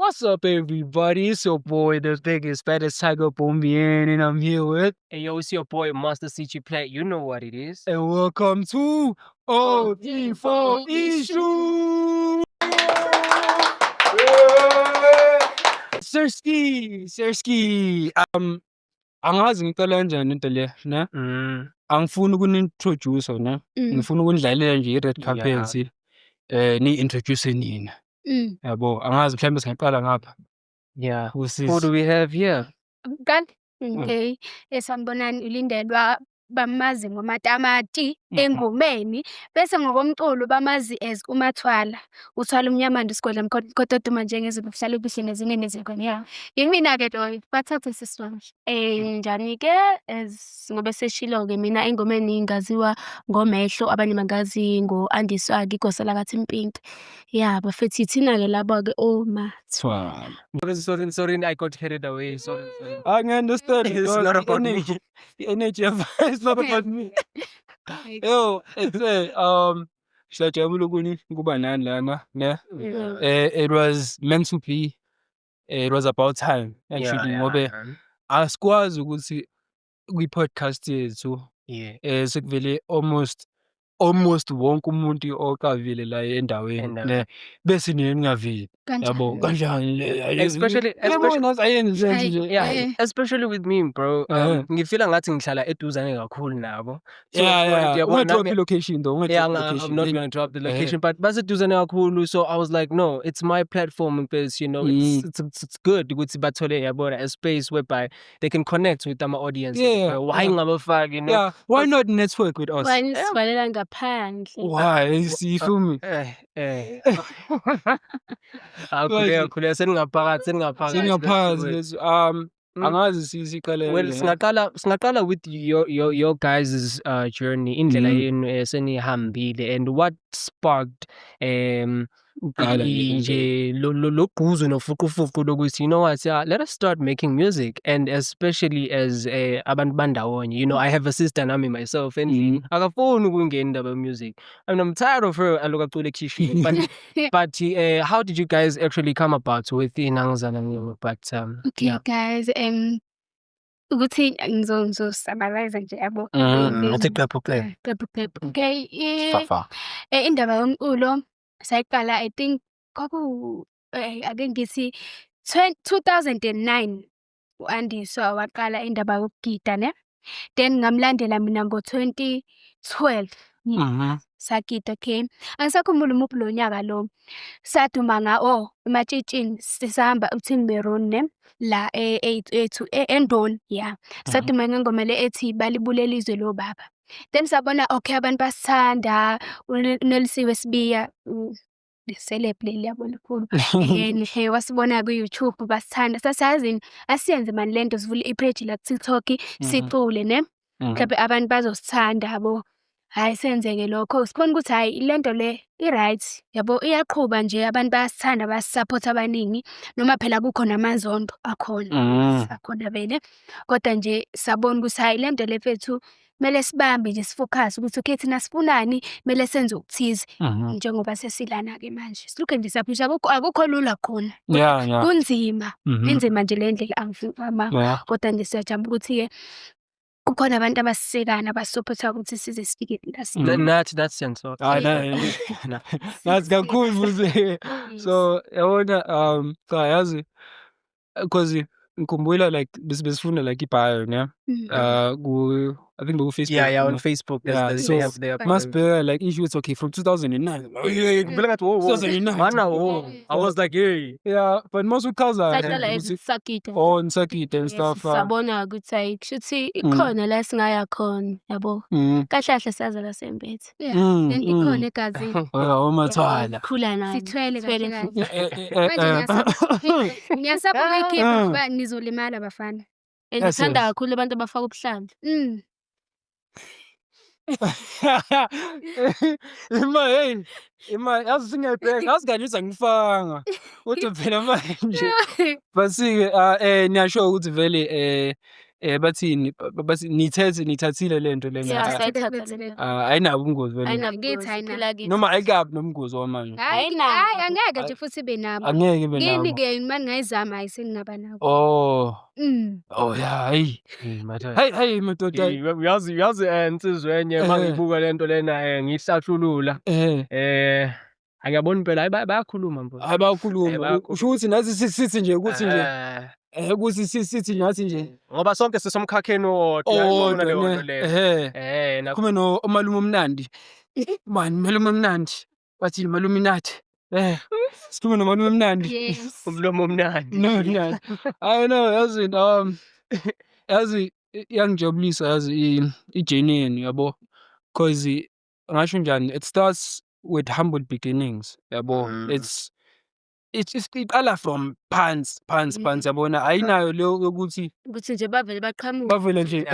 What's up, everybody? It's your boy, the biggest, baddest Tiger Bombian, and I'm here with. Hey yo, it's your boy Master CG Play. You know what it is. And welcome to OD4 Issue! Sirski! Angazi ngicela kanjani into le, ne? Angifuni ukuni-introduce ne? Ngifuna ukunidlalela nje i-red carpet. Ni-introduce nina. Yabo, angazi mhlawumbe singaqala ngapha. Yeah. Who Usisi. do we have here? Kanti okay sanibonani ulindelwa bamazi ngomatamati engomeni bese ngokomculo bamazi as umathwala uthwala umnyama ndisigodla kodwa duma njengezipho kuhlala ubuhlene ezinene zekhona ya yimina ke lo bathatha siswami njani ke as ngobe seshilo ke mina engomeni ngaziwa ngomehlo abanye mangazi ngoandiswa igosela kathi impinki ya bafethi thina ke labo ke Thwala. Sorry, I got carried away. Sorry. I understand. It's not about me. The energy of it's not about me. Yo, it's siyajabula ukuba nani lana, ne? It was meant to be. It was about time actually ngobe asikwazi ukuthi kwi-podcast yethu sekuvele almost wonke umuntu okavile la endaweni ne bese ningavili yabo kanjani especially with me, bro. Ngifila ngathi ngihlala eduzane kakhulu nabo. Drop the location though. I'm not going to drop the location, but baseduzane kakhulu, so I was like, no, it's my platform because you know it's good ukuthi bathole yabona a space whereby they can connect with our audience. Why ngabafaki, you know? Yeah, why not network with us? Why? You feel me? Sengaphakathi. Angazi siqale. Well, singaqala with your guys' journey indlela yenu esenihambile and what sparked nje lo gquzu nofuqufuqu lokuthi, you know what, let us start making music, and especially as abantu bandawonye, you know, I have a sister nami myself and akafuni ukungena indaba music. I mean, I'm tired of her aloku acule khishini, but how did you guys actually come about with inangizana? But okay guys, ukuthi ngizosummarize nje yabo. Athi clap. Okay, indaba yomculo sayiqala I think ake ngithi 2009 uAndiswa waqala indaba yokugida ne, then ngamlandela mina ngo-2012 sagida. Okay, angisakhumbula umuphi lo nyaka lo saduma ematshitshini sisahamba uThini Meron ne la eNdoni saduma ngengoma le ethi balibulele izwe lo baba. Then sabona okay abantu basithanda uNelisiwe Sibiya celebrate yabona khulu wasibona ku YouTube basithanda sasazini asiyenze mani lento sivule ipage la TikTok sicule ne mhlawumbe abantu bazosithanda yabo. Hayi senzeke lokho sibona ukuthi hayi lento le i-right yabo iyaqhubha nje abantu bayasithanda basisupport abaningi noma phela kukhona amazondo akhona vele kodwa nje sabona ukuthi hayi lento le fethu mele sibambe nje sifocus ukuthi okay thina sifunani mele senze ukuthize njengoba sesilana ke manje silukhe nje saphisha akukho lula khona kunzima inzima nje le ndlela angifuni kodwa nje siyajabula ukuthi ke kukhona abantu abasisekana abasupport ukuthi size sifike la that's sense. That's kakhulu futhi. So yabona yazi because ngikhumbula like besifuna like ibhayo ne ku I think on Facebook. Yeah, on Facebook. So they have must be like issues okay from 2009. Oh yeah, 2009. I was like, hey. Yeah, but most of cars are sakite on circuit and stuff. Sabona ukuthi hayi kushuthi ikhona la singaya khona yabo. Kahle saza la sembethe. Then ikhona egazini. Umathwala. Khula nami. Sithwele kahle. Manje ngiyasapha ikhipha ngoba nizolimala bafana. Ngithanda kakhulu abantu abafaka ubuhlanti. Ima yazi singayibheka asinganisa ngifanga ukuthi phela manje basike niyasho ukuthi vele bathini nithathile lento le ayinabo ubungozi vele noma ayikabi nobungozi wamanje hayi angeke nje futhi ibe nabo angeke ibe nabo kini ke manje ngayizama ayisengingaba nabo oh yeah hey madoda uyazi insizwe enye mangibuka lento lena ngihlahlulula angiyabona impela bayakhuluma mfowethu abakhuluma usho ukuthi nathi sithi nje ukuthi nje ukuthi sithi nathi nje ngoba sonke sisomkhakheni wodwa kume no malume omnandi man malume omnandi bathi malume nathi sikhuluma nomalume omnandi umlomo omnandi I know yazi yangijabulisa yazi ijourney yenu yabo because ngasho njani it starts with humble beginnings yabo it's iqala from pants yabona ayinayo leyo yokuthi nje bavele baqhamuka bavele nje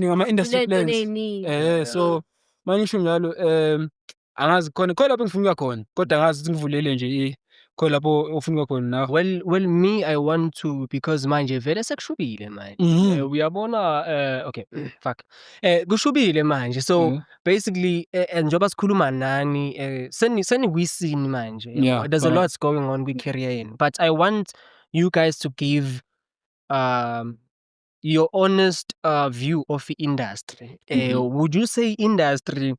ngama industry plans so manisho njalo angazi khona lapho ngifuna khona kodwa angazi ukuthi ngivulele nje khona lapho ufuna khona nawe well me I want to because manje vele sekushubile manje uyabona okay fuck kushubile manje so basically njoba sikhuluma nani seni kwisini manje there's a lot going on with career in but I want you guys to give your honest view of the industry. Would you say industry,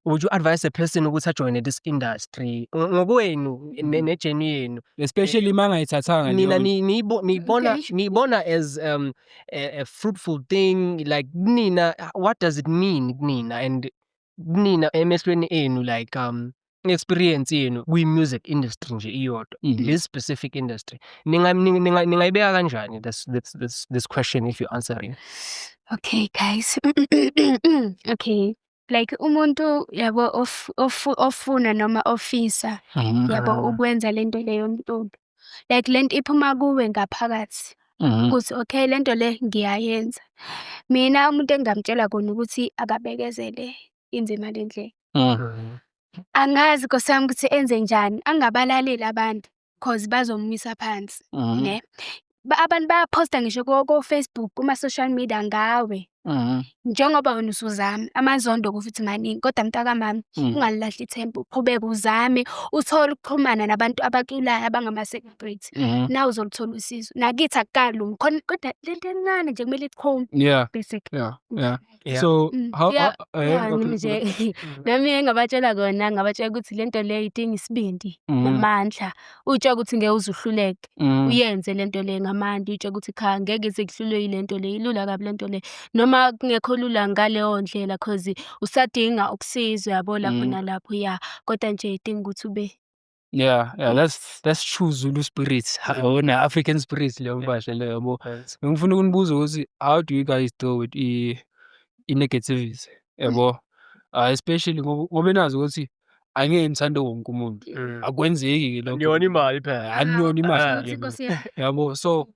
would you advise a person ukuthi join this industry ngokwenu nejeni yenu especially mangayithathanga nina nibona as a fruitful thing like nina what does it mean nina and nina emehlweni enu like experience yenu kwi music industry nje iyodwa this specific industry ningayibeka kanjani this question if you answering? Okay guys okay like umuntu yabo ofuna noma ofisa yabo ukwenza lento leyo mntu like lento iphuma kuwe ngaphakathi ukuthi okay lento le ngiyayenza mina umuntu engamtshela khona ukuthi akabekezele inzima lendle angazi nkosami ukuthi enze njani angabalaleli abantu cause bazomisa phansi ne abantu bayaposta ngisho ko Facebook kuma social media ngawe njengoba wena usuzama amazondo kufuthi maningi kodwa mntaka mama ungalilahli ithemba uqhubeke uzame uthole ukuxhumana nabantu abaculayo abangama celebrity nawe uzoluthola usizo nakithi akukalungi khona kodwa lento encane nje kumele iqhume basic so how nami engabatshela kona ngabatshela ukuthi lento le idinga isibindi namandla utsho ukuthi ngeke uzuhluleke uyenze lento le ngamandla utsho ukuthi cha ngeke sekuhlulwe yilento le ilula kabi lento le noma kungekho lula ngaleyo ndlela cause usadinga ukusizwa yabo lapho nalapho kodwa nje idinga ukuthi ube that's true Zulu spirit wona African spirit leyo mbashe leyo yabo ngifuna ukunibuza ukuthi how do you guys deal with i-negativity yabo especially ngoba nazi ukuthi angeke ngithande wonke umuntu akwenzeki lokho niyona imali phela aniyona imali yabo so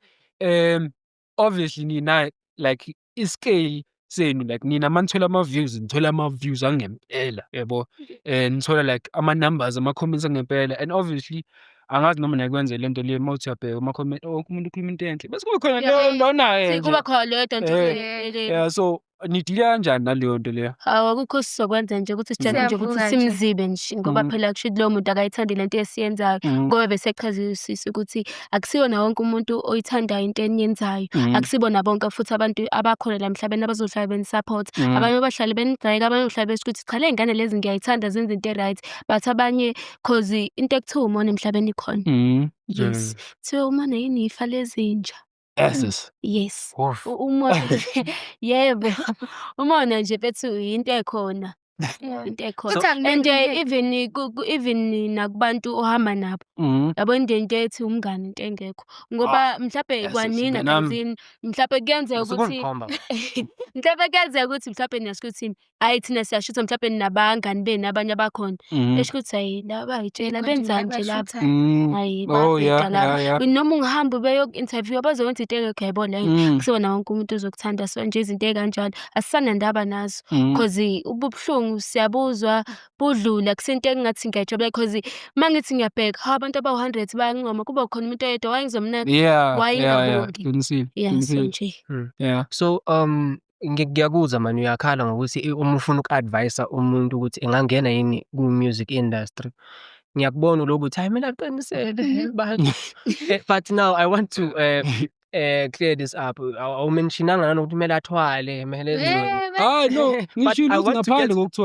obviously nina like iscale senu like nina manithola ama-views nithola ama-views angempela yabo nithola like ama-numbers ama-comments angempela and obviously angazi noma nakwenze lento le mawuthi uyabheka ama-comment umuntu ukhuluma into enhle bese kuba khona leyo naye kuba khona leyo nto so nidila kanjani naleyo nto leyo akukho sizokwenza nje ukuthi sijale nje ukuthi simzibe nje ngoba phela kusho lo muntu akayithandi lento esiyenzayo ngoba bese echazisisa ukuthi akusiyona wonke umuntu oyithandayo into eniyenzayo akusibona bonke futhi abantu abakhona la emhlabeni abazohlala benisupport abanye bahlale benidayeka abanye bahlale besho ukuthi cha le ngane lezi ngiyayithanda zenza into right but abanye cause into ekuthiwa umona emhlabeni ikhona yes so umona yini ifa lezinja yes umona yebo umona nje bethu into ekhona into ekhona and even nakubantu ohamba nabo yabo into ethi umngane into engekho ngoba mhlawumbe kwanina kanzini mhlawumbe kuyenzeka ukuthi mhlawumbe kuyenzeka ukuthi mhlawumbe niyashuthi hayi thina siyashutha mhlawumbe nabangani beni abanye abakhona esho ukuthi hayi laba ayitshela benzani nje lapha hayi lapha noma ungihamba beyoku interview abazokwenza into engekho yabo leyo kusona wonke umuntu uzokuthanda so nje izinto ekanjalo asisana ndaba nazo cause ubuhlungu ubuhlungu siyabuzwa budlula kusinto engathi ngiyajabula because mangithi ngiyabheka abantu abawu-100 bayangoma kuba khona umuntu oyedwa wayengizomnaka wayengabongi. Yeah, so nje. Yeah. So ngiyakuzwa manje uyakhala ngokuthi uma ufuna uku-advise umuntu ukuthi engangena yini ku-music industry. Ngiyakubona lokho ukuthi hayi mina aqinisele but now I want to clear this up. Awumentionanga nanokuthi kumele athwale No,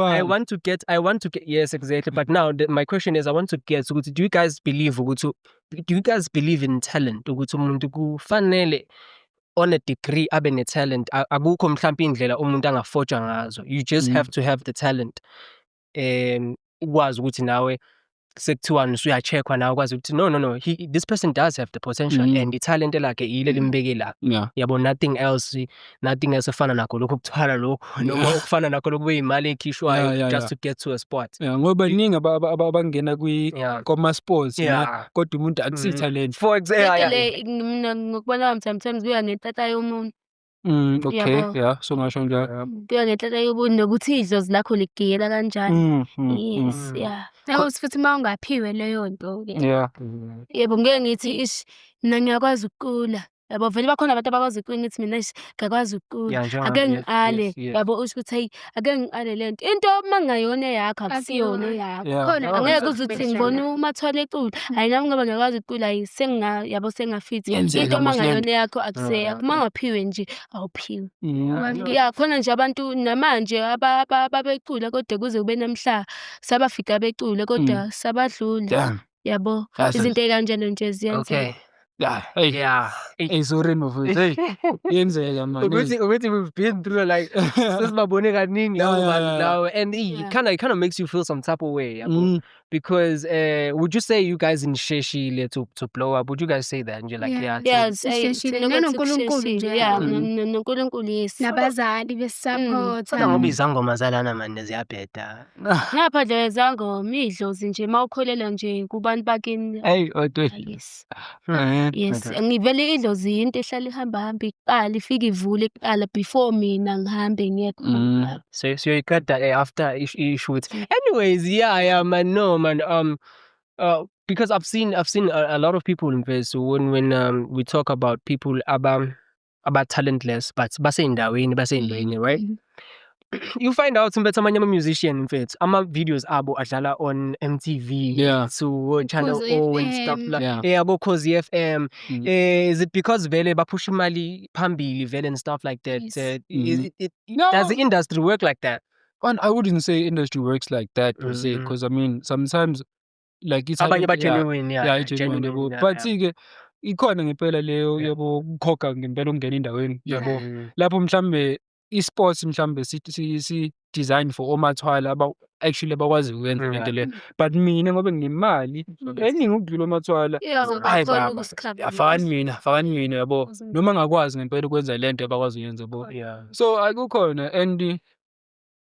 I want to get yes, exactly. But now my question is I want to get ukuthi do you guys believe in talent ukuthi umuntu kufanele on a degree abe ne-talent akukho mhlawumbe indlela umuntu angafoja ngazo. You just have to have the talent ukwazi ukuthi nawe sekuthiwani usuya-check-wa nawe ukwazi ukuthi no this person does have the potential and i-talent lakhe yile limbeke la yabo nothing else efana nakho lokho okuthwala lokho noma okufana nakho lokho kuyimali ekhishwayo just to get to a spot. Ngoba ningi abangena kwama-sports kodwa umuntu akusiyi talent. For example mina ngokubona kwami sometimes kuya ngetata yomuntu. Okay, so ngasho njalo. Kuya ngetata yomuntu nokuthi idlozi lakho ligiyela kanjani. Yes, Nawuthi futhi uma ungaphiwe leyo nto. Yebo ngeke ngithi mina ngiyakwazi ukucula. Yabo vele bakhona abantu abakwazi ukucula ngithi mina ngakwazi ukucula. Ake ngiqale. Yabo usho ukuthi hey ake ngiqale lento. Into mangayona yakho akusiyona yakho. Khona angeke uzuthi ngibona uMathwala ecula. Hayi nami ngoba ngiyakwazi ukucula yabo sengafithi. Into mangayona yakho akuseya. Mangaphiwe nje awuphiwe. Khona nje abantu namanje ababecula kodwa kuze kube namhla sabafika becula kodwa sabadlula. Yabo izinto ekanjalo nje ziyenzeka. Sorry mfowethu. Yenzeka manje. Ukuthi we've been through like sesibabone kaningi lawo and it kind of makes you feel some type of way because would you say you guys inisheshile to blow up? Would you guys say that nje like Yes, noNkulunkulu nje. noNkulunkulu yes. Nabazali besisupport. kodwa ngoba izangoma zalana manje ziyabheda. Ngaphandle kwezangoma idlozi nje mawukholela nje kubantu bakini. Yes. Yes, ngivele idlozi into ehlala ihamba iqala ifika ivule iqala before mina ngihambe ngiyekhona. So you got that after shoot. Anyways, man, no man. Because I've seen a lot of people in this when we talk about people about talentless, but baseyindaweni, right? You find out some amanye musician in fact videos abo adlala on MTV to Channel O and stuff like abo Khosi FM. Is it because vele bapusha imali phambili vele and stuff like that? Does the industry work like that? I wouldn't say industry works like that per se, because I mean sometimes like it's abanye genuine genuine but ke ikhona ngempela leyo yabo ukukhokha ngempela ungena endaweni yabo lapho mhlambe esports mhlambe si design for oMathwala actually bakwazi ukwenza into le, but mina ngoba nginemali eningi ukudlula oMathwala afani mina yabo noma ngakwazi ngempela ukwenza lento abakwazi uyenza yabo. So akukhona and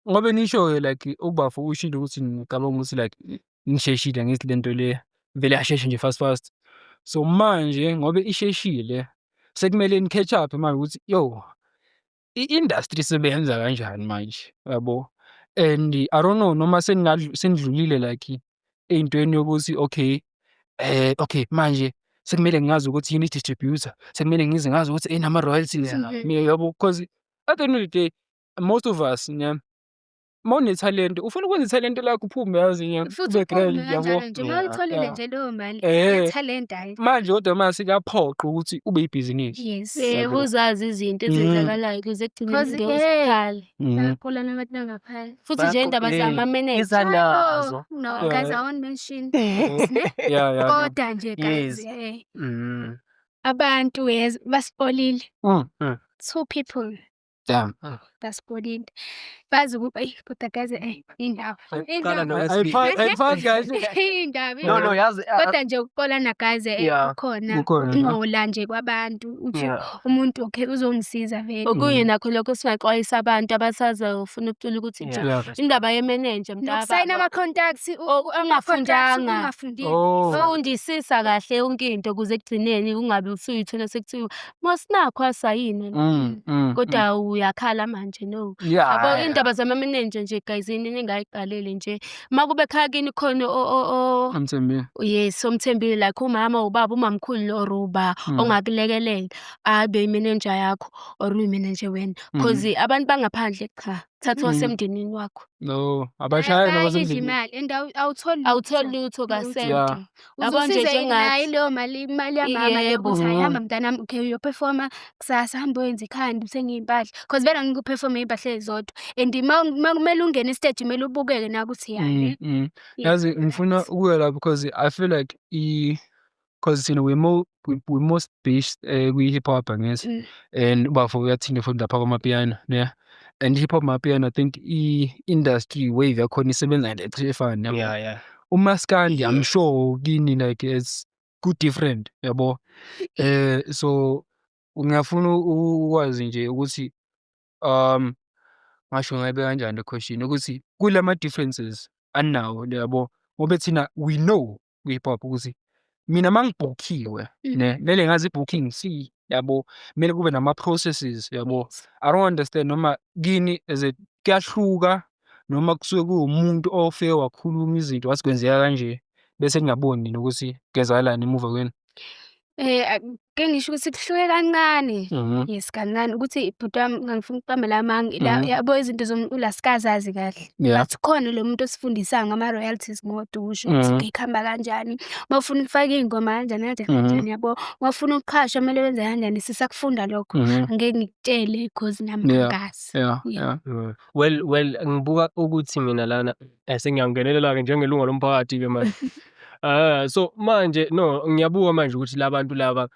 ngoba nisho like ukuba for ushilo ukuthi ngicabanga ukuthi like ngisheshile ngithi lento le vele asheshe nje fast. So manje ngoba isheshile sekumele ni catch up manje ukuthi i-industry sebenza kanjani manje yabo, and I don't know noma senidlulile like ey'ntweni yokuthi okay manje sekumele ngazi ukuthi yini distributor, sekumele ngazi ukuthi nama royalties yabo, because at the end of the day most of us mawunetalent ufuna ukwenza italent lakho uphume yazi futhi yabo nje mawuyitholile nje leyo mali talent hayi manje kodwa mase kuyaphoqa ukuthi ube ibhizinisi. Uzazi izinto ezenzakalayo ukuze kugcine ngesikhala khona nabantu ngaphandle futhi nje indaba zama-manager izanazo guys I won't mention kodwa nje guys abantu basipolile 2 people basipolile bazi ukuba kodwa guys indaba yazi kodwa nje ukuqolana guys khona ngola nje kwabantu uthi umuntu okay uzongisiza vele okuye nakho lokho singaxwayisa abantu abasazofuna ukucula ukuthi nje indaba ye-manager sayina ama-contacts ungafundanga ufundisisa kahle yonke into ukuze ekugcineni ungabe usuyithola sekuthiwa masinakho asayini kodwa uyakhala manje manje no. Yeah. Yabo indaba zama-manager nje guys ningayiqaleli nje. Uma kube khaya kini khona Amthembile. yes, omthembile like umama, ubaba, umamkhulu or uba ongakulekelela abe imanager yakho or uyimanager wena. Cause abantu bangaphandle cha, thatha wasemndenini wakho. No, abashayeli Bayidla imali and Awutholi lutho kasenti. Yeah. Yabo nje Uzosiza nayo njengathi. leyo mali yamama Yebo. ukuthi hamba mntanami okay uyoperforma kusasa hamba uyenze ikhanda uthenge iy'mpahla cause vele angeke uperforme iy'mpahla ey'zodwa and ma kumele ungene estage kumele ubukeke na ukuthi yani. Yazi ngifuna ukuya lapho because I feel like because we're most based kwi-hip hop angithi and bafo uyathina from lapha kwamapiano yeah and hip hop mapiano I think i-industry wave yakhona isebenza ngale efana Yeah. uMaskandi I'm sure kini like it's good different yabo so ngiyafuna ukwazi nje ukuthi ngasho ngabe kanjani le question ukuthi kulama differences anawo yabo ngoba thina we know hip hop ukuthi mina mangibhukhiwe lele ngazi booking see yabo kumele kube nama processes yabo I don't understand noma kini is it kuyahluka noma kusuke kuwumuntu ofike wakhuluma izinto wasikwenzeka kanje bese ngingaboni nokuthi kuzalana emuva kwenu. Ke ngisho ukuthi kuhluke kancane. Yes kancane ukuthi ibhuti wami ngangifuna ukuqamba la yabo izinto zomculo asikazazi kahle. But khona lo muntu osifundisa ngama royalties ngodusho ukuthi ikhamba kanjani. Mawufuna ukufaka ingoma kanjani yabo. Mawufuna ukuqhasha kumele wenze kanjani sisakufunda lokho. Angeke ngikutshele because nami ngakazi. Yeah. Well ngibuka ukuthi mina lana sengiyangenelela ke njengelunga lomphakathi ke manje. So manje no ngiyabuka manje ukuthi labantu laba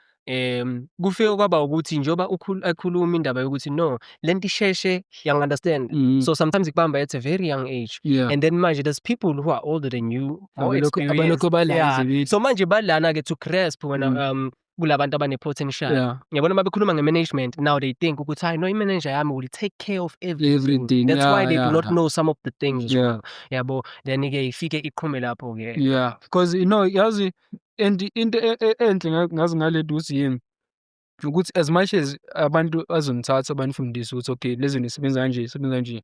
kufike kwaba ukuthi njoba akhuluma indaba yokuthi no lento isheshe young understand so sometimes ikubamba at a very young age and then manje there's people who are older than you more experienced so manje balana ke to grasp when kulabantu abane potential yabona mabekhuluma nge-management now they think ukuthi hayi no i-manager yami will take care of everything that's why they do not know some of the things yabo then ke ifike iqhume lapho ke because you know yazi and into enhle ngazi ngalento ukuthi yini ukuthi as much as abantu azonithatha abanifundisa ukuthi okay lezi nisebenza kanje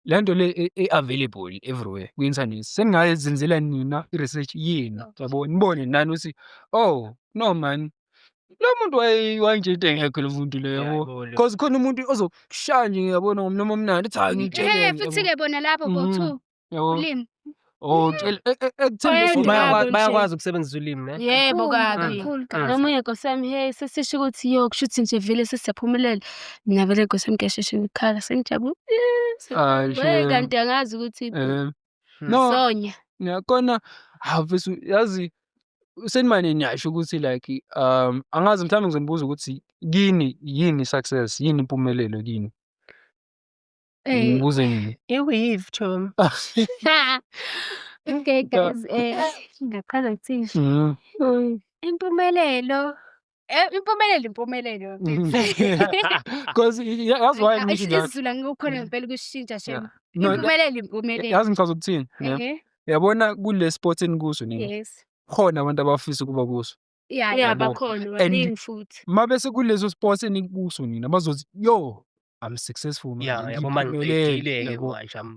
lento le available everywhere ku-internet seningayenzela nina i-research yini yabo nibone nani ukuthi oh no man lo muntu wanje into engekho lo muntu leyo yabo because khona umuntu ozokushaya nje ngiyabona ngomlomo omnandi ethi hayi ngitshele futhi ke bona lapho bo2 ulimi bayakwazi ukusebenzisa ulimi ne yebo kabi nomunye nkosami hey sesisho ukuthi yo kushuthi nje vele sesiyaphumelela mina vele nkosami kuyasheshe ngikhala sengijabule kanti angazi ukuthi no ngiyakona hafu yazi senimane niyasho ukuthi like angazi mhlawumbe ngizombuza ukuthi kini yini success yini impumelelo kini ngibuze nini iweave Tom okay guys ngaqala ukuthi impumelelo because that's why isizulu ngikukhona ngempela ukushintsha shem impumelelo yazi ngichaza ukuthini yabona kule sport enikuso nini khona abantu abafisa ukuba kuso bakhona baningi futhi mabese kulezo sports enikuso nina bazothi yo I'm successful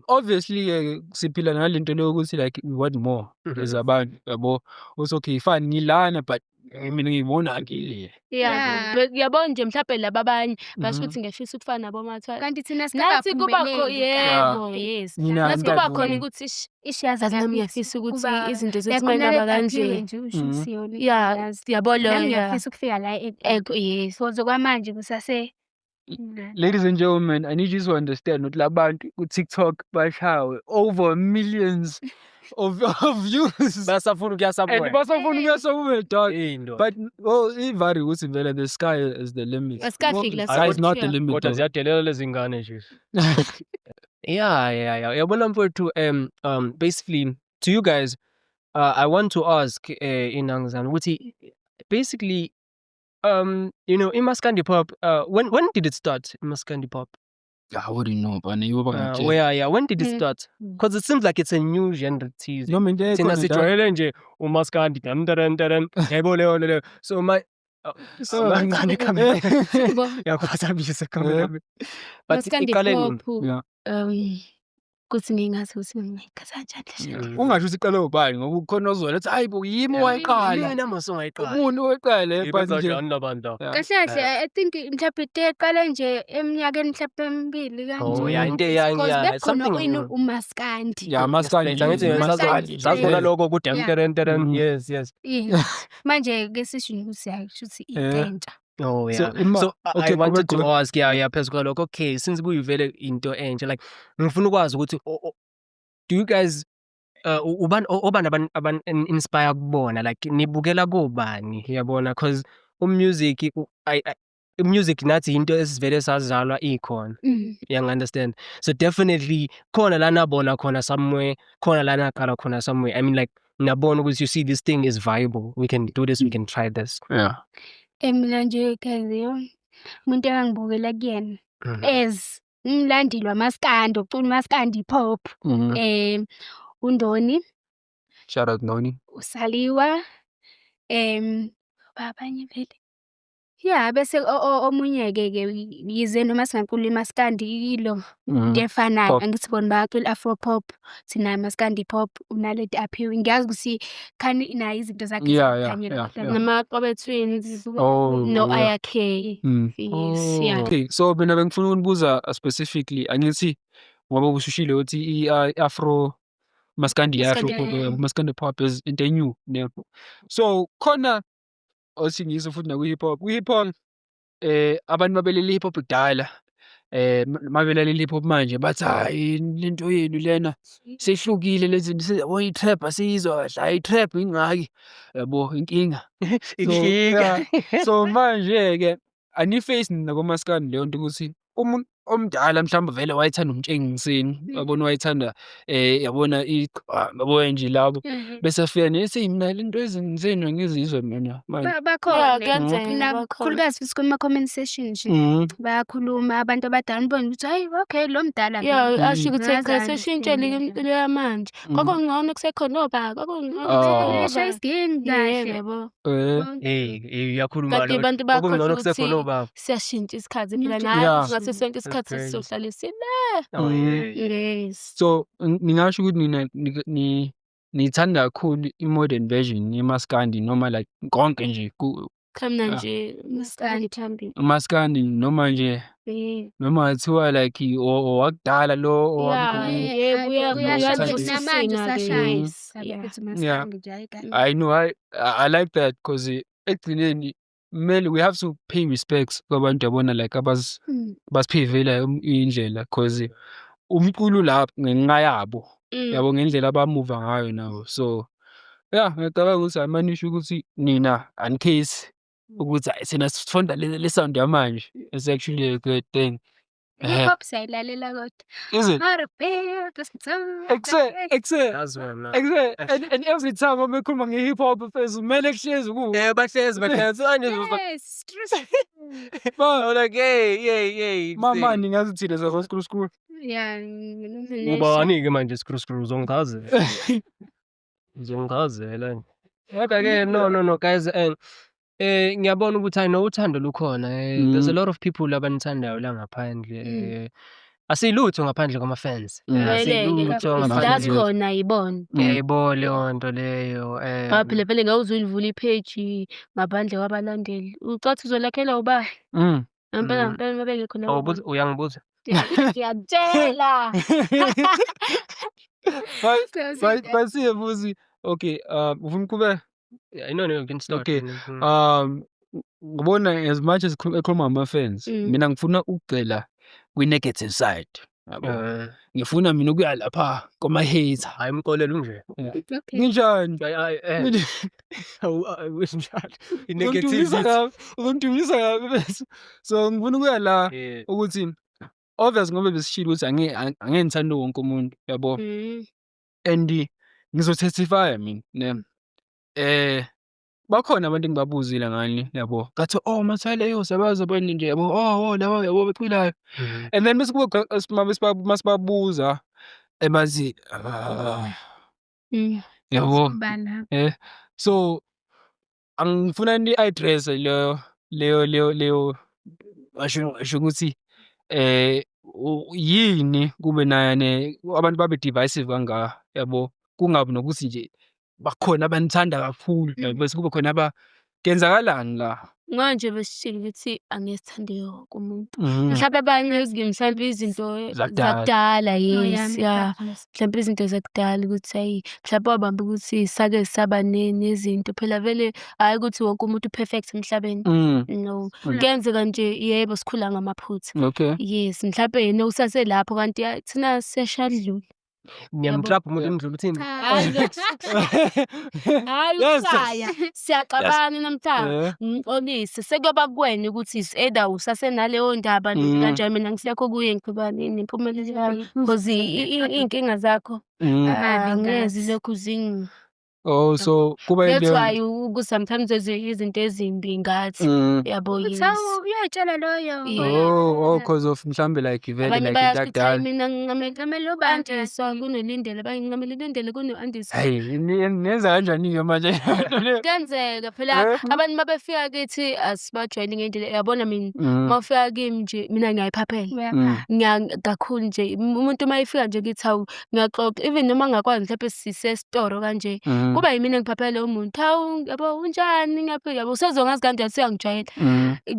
obviously siphila nalento leyo ukuthi like we want more as abantu yabo also okay fine ngilana but mina ngibona ngile yabona nje mhlawumbe laba abanye basho ukuthi ngefisa ukufana nabo mathwa kanti thina nathi kuba khona yes nathi kuba khona ukuthi ishiyaza nami ngiyafisa ukuthi izinto zethu mayinaba kanje yabona ngiyafisa ukufika la yes so kwamanje kusase. Ladies and gentlemen, I need you to understand that labantu ku TikTok bashawe over millions of views. Basafuna ukuyasapota. Basafuna ukuyasapota dog. But ivari ukuthi vele the sky is the limit. The sky is not the limit. Kodwa ziyadelela lezi ngane nje. Yeah. Yabona mfowethu basically to you guys I want to ask inangizana ukuthi basically you know, iMaskandi Pop, when did it start, iMaskandi Pop? I wouldn't know, but when did it start? Because it seems like it's a new genre tease. So Kancane kamera. Yaphazamisa kamera. But Maskandi iqale pop. Yeah. Kuthi ngingathi ukuthi ngingayikhaza kanjani. Ungasho ukuthi iqala ubani ngoba ukhona ozwela ukuthi hayi bo yimi wayiqala. mina mase ungayiqala. Umuntu oyiqala but nje. Labantu. Yeah. Kahle I think mhlawumbe ite qala nje eminyakeni mhlawumbe emibili kanje. Oh yeah, into yeah, something umaskandi. Yeah, maskandi. Maskandi. Sazibona lokho ku Yeah. dem. Yes. Yeah. Manje ke sisho ukuthi ayishuthi intentsha. Oh yeah. So, So okay, I wanted to go- ask, phezu kwalokho, okay, since kuyivele into entsha, like ngifuna ukwazi ukuthi do you guys ubani aban inspire kubona, like nibukela kobani, yabona, cause music music nathi into esivele sazalwa ikhona. You understand? So definitely khona la nabona khona somewhere, khona la naqala khona somewhere. I mean, like nabona ukuthi you see this thing is viable, we can do this, we can try this. Yeah. Mina nje kaziyo umuntu engangibukela kuyena as umlandeli wamaskandi ocula umaskandi pop. uNdoni, Shout out Noni. uSaliwa, abanye vele. Yeah, bese omunye-ke yize noma singacula imaskandi yilo into efanayo. Pop. Angithi bona bayacula Afro pop, thina imaskandi pop, unaleti aphiwe. Ngiyazi ukuthi khani nayo izinto zakhe Yeah, ziyakhanyela yeah, kahle. yeah. Namaqobe twins. Oh, No yeah. IK. Yes, yeah. Okay, so mina bengifuna ukunibuza specifically angithi ngoba usushile uthi i-Afro maskandi Afro maskandi pop is into new ne. So khona osingisa futhi na hip hop. Hip hop abantu babelele hip hop kudala. Mabelele hip hop manje bathi hayi lento yenu lena sehlukile lezi yabo i-trap asiyizwa kahle. Hayi i-trap ingaki yabo inkinga. Inkinga. So manje ke aniface nakomaskandi leyo nto ukuthi umuntu omdala mhlawumbe vele wayethanda umtshengiseni yabona wayethanda yabona yabo nje labo bese afika nethi mina lento ezenzeni ngizizwe mina manje. Bakhona kuyenzeka, nakhulukazi futhi kuma-comment section nje bayakhuluma abantu abadala nibone ukuthi hayi okay lo mdala Yeah, asho ukuthi Ngazani seshintshile impilo yamanje. Kwakungcono kusekhona obaba, Oh. Esha isigini Yeah, kahle. yabo. Yakhuluma Kanti abantu okungcono bakhohlwa kusekhona ukuthi obaba. siyashintsha isikhathi phela Yeah. nathi ngaso sonke isikhathi crazy. sizohlala sile. Oh, yeah. Yes. So ningasho ukuthi nina nithanda kakhulu i-modern version yemaskandi noma like konke nje Khamna nje maskandi thambi. umaskandi noma nje noma kuthiwa like owakudala lo Namanje usashaya. Yeah. Ukuthi maskandi nje hayi kahle. I know I like that because ekugcineni kumele we have to pay respects kwabantu yabona like basiphivela indlela because umculo lapho ngenxa yabo yabo ngendlela abamuva ngayo nawo. So yeah, ngicabanga ukuthi amanisha ukuthi nina uncase ukuthi sina sifunda le sound yamanje. It's actually a good thing. Hip hop siyayilalela kodwa. Is it? Exactly. That's why I'm not. Exactly. And every time I'm ekhuluma nge-hip hop pheze kumele kuhlezi ku. Bahlezi Yes, true. Like hey. mama ningazi thina za school. Yeah, Ubani-ke manje screw uzongazela. Uzongazela. Kodwa-ke no guys, ngiyabona ukuthi I know uthando lukhona. There's a lot of people abanithandayo la ngaphandle. Asilutho ngaphandle kwama-fans. Asilutho That's ngaphandle. khona yibona. Yebo leyo nto leyo. Phela vele ngawuzulivula ipage ngaphandle kwabalandeli. Ucathi uzolakhela ubani? Ngempela mabengekho na. Uyangibuza? Ngiyakutshela. But see Vusi, okay, ufuna ukube No, you can start. okay. Ngibona as much as ekhuluma ngama-fans, mina ngifuna ukugxila kwi-negative side. Yabo. Ngifuna mina ukuya lapha kwama-hater. Hayi mxolelo nje. Nginjani? I-negativity. Uzongidumisa kabi bese. So ngifuna ukuya la ukuthi obvious ngoba besishilo ukuthi angeke ngithande wonke umuntu yabo. And ngizotestify mina ne bakhona abantu engibabuzile ngani yabo ngathi Mathale usebaza abantu nje yabo labo yabo bechilayo and then bese kube masibabuza ebazi yabo so angifuna ni-address leyo asho ukuthi yini kube abantu babe divisive kangaka yabo, kungabi nokuthi nje bakhona abanithanda kakhulu bese kube khona kuyenzakalani la? Manje besishilo ukuthi angisithandi wonke umuntu. Mhlawumbe abanye mhlawumbe izinto zakudala, yes, yeah. Mhlawumbe izinto zakudala ukuthi hayi mhlawumbe wabamba ukuthi sake saba nezinto phela vele hhayi ukuthi wonke umuntu perfect emhlabeni. No. Kuyenzeka nje yebo sikhula ngamaphutha. Okay. Yes, mhlawumbe yena usaselapho kanti thina siyashadlula. Ngiyamtrap umuntu endlula uthini? Hayi ukusaya siyaxabana namhlanje ngixolise sekuyoba kuwena ukuthi is either usasenaleyo ndaba kanjani mina ngisekho kuye ngiqhubane nempumelelo yami because iy'nkinga zakho angezi lokhu Oh, so kuba that's why sometimes izinto ezimbi ngathi yabo yes. Uyayitshela loyo. Oh, cause of mhlambe like vele Abanye like bayasho ukuthi hayi idakudala. mina ngamele uba-Anderson kunolindele abanye ngamele ulindele kuno-Anderson. Hayi niyenza kanjani-ke manje? Kuyenzeka phela abantu mabefika kithi asibajwayeli ngendlela yabona mina mawufika kimi nje mina ngiyayiphaphela kakhulu nje umuntu mayefika nje kithi hawu ngiyaxoxa even noma ngakwazi mhlawumbe sisesitoro kanje kuba yimina engiphaphele umuntu hawu yabo unjani ngiyaphila yabo usezongazi kanjani siyangijwayela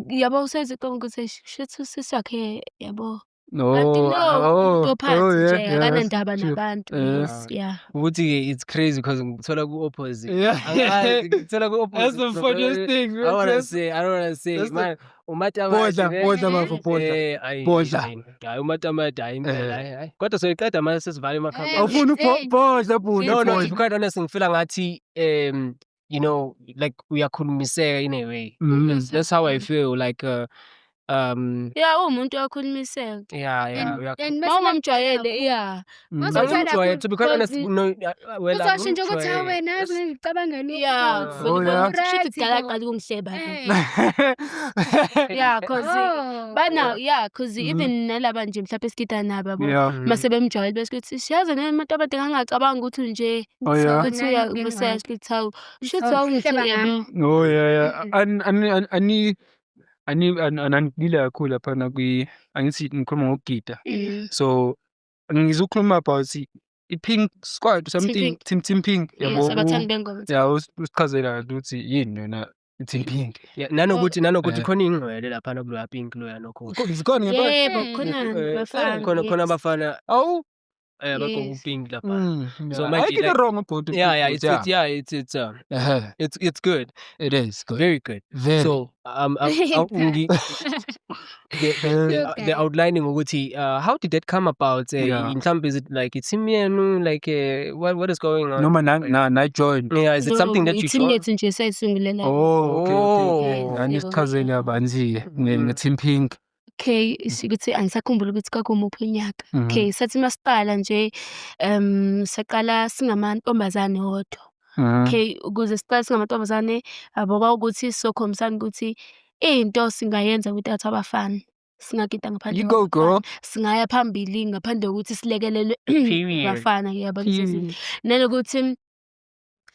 yabo useziconga ukuthi shithi usisi wakhe yabo phansi nje akanandaba nabantu. Yes, yeah. Ukuthi it's crazy because ngithola ku-opposite. Ngithola ku-opposite. That's the funniest thing. I don't wanna say man umatamati bodla hayi umatamati hayi impela hayi kodwa soyiqeda manje sesivale emakhamba awufuna bodla no to be quite honest ngifila ngathi you know like uyakhulumiseka in a way. That's how I feel like yeah umuntu uyakhulumiseka mawungamjwayele yeah mawungamjwayele to be quite honest no well uzoshintsha ukuthi wena ngicabangeni yeah shithi kudala qala ukungihleba yeah cause cause even nalaba nje mhlawumbe esigida nabo mase bemjwayele bese kuthi siyazi nemuntu abade ngangacabanga ukuthi nje ukuthi uyakusearch ukuthi hawu shithi awungihleba ananilila kakhulu laphana angithi ngikhuluma ngokugida. So ngizokhuluma about i-Pink Squad something Team Pink yabo. Yeah, usichazela ukuthi yini yona i-Team Pink. Yeah, nanokuthi khona ingcwele laphana kuloya Pink loya nokho. Zikhona yebo khona abafana awu bagqoka Pink lapha. So I get it wrong about it. It's good. It is good. Very good. Very. So the outlining ukuthi how did that come about? In some is it like it's him like what is going on? Noma na join. Yeah, is it something that you joined? It's nje sayisungulele. Okay. Anisichazele abanzi nge-Team Pink. Okay, ukuthi angisakhumbula ukuthi kwakumuphi unyaka. Okay, sathi masiqala nje saqala singamantombazane wodwa. Okay, ukuze siqale singamantombazane aboka ukuthi sokhombisana ukuthi into singayenza without abafana. Singagida ngaphandle. You go girl. Singaya phambili ngaphandle kokuthi silekelelwe abafana yabo. Nanokuthi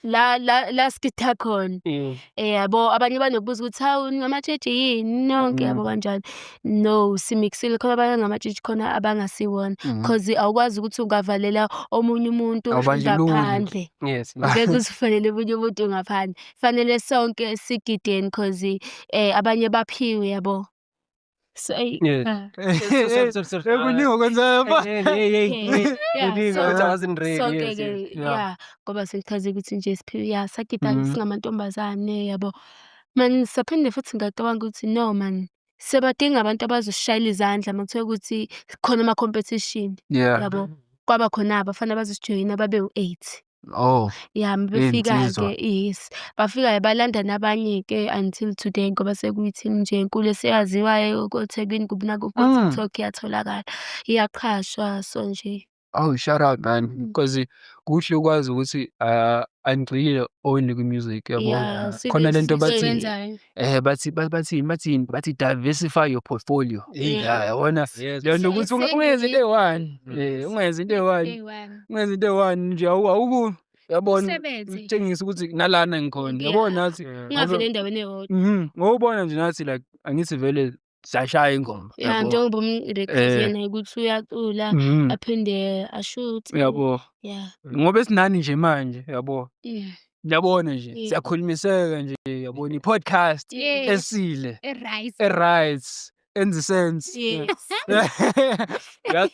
la skitha khona yabo abanye banobuza ukuthi hawu ngamatsheje yini nonke yabo kanjani no simixile khona abanye ngamatsheje khona abangasiwona because awukwazi ukuthi ungavalela omunye umuntu ngaphandle bese usifanele omunye umuntu ngaphandle fanele sonke sigideni because abanye baphiwe yabo. So kuningi okwenzayo yeah ngoba sekuchaze ukuthi nje siphiwe sagida singamantombazane yabo man saphinde futhi ngicabanga ukuthi no man sebadinga abantu abazosishayela izandla makuthiwa ukuthi khona ama competition yabo kwaba khona abafana bazosijoyina babe u8. Oh yeah befika ke yes bafika balanda nabanye ke until today ngoba sekuyithini nje enkulu esiyaziwayo koThekwini kubuna ku-TikTok yatholakala iyaqhashwa so nje. Oh shout out man because kuhle ukwazi ukuthi angigxile only ku-music yabo khona lento bathi diversify your portfolio yabona lento ukuthi ungenza into eyi-one ungenza into eyi-one nje Yabona Usebenze. utshengisa ukuthi nalana ngikhona. Yabona nathi. Ungavele endaweni eyodwa. Ngobona nje nathi like angithi vele siyashaya ingoma. Ya njengoba umrekhruthi naye ukuthi uyacula aphinde ashuthe. Yabo. Yeah. Ngoba esinani nje manje yabo. Yeah. Yabona nje siyakhulumiseka nje yabona i-podcast esile. Right. Enze sense. Yes.